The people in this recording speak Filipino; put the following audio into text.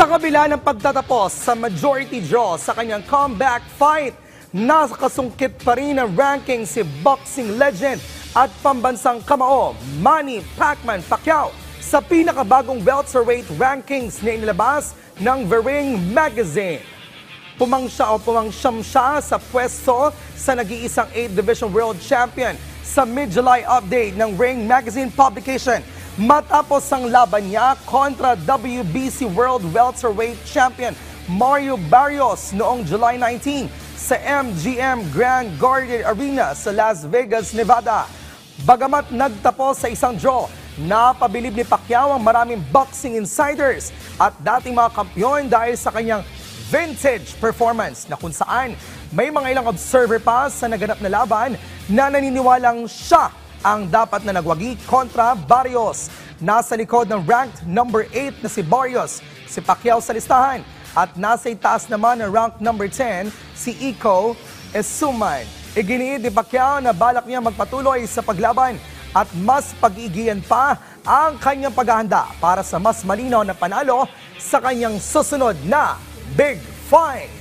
Sa kabila ng pagtatapos sa majority draw sa kanyang comeback fight, nakasungkit pa rin ang ranking si boxing legend at pambansang kamao Manny Pacman Pacquiao sa pinakabagong welterweight rankings na inilabas ng The Ring Magazine. Pumangsyam siya sa pwesto sa nag-iisang 8th Division World Champion sa mid-July update ng Ring Magazine publication matapos ang laban niya kontra WBC World Welterweight Champion Mario Barrios noong July 19 sa MGM Grand Garden Arena sa Las Vegas, Nevada. Bagamat nagtapos sa isang draw, napabilib ni Pacquiao ang maraming boxing insiders at dating mga kampiyon dahil sa kanyang vintage performance na kung saan may mga ilang observer pa sa naganap na laban na naniniwalang siya ang dapat na nagwagi kontra Barrios. Nasa likod ng ranked number 8 na si Barrios, si Pacquiao sa listahan at nasa itaas naman ng ranked number 10 si Iko Esuman. Iginiit ni Pacquiao na balak niya magpatuloy sa paglaban at mas pag-iigihan pa ang kanyang paghahanda para sa mas malinaw na panalo sa kanyang susunod na big fight.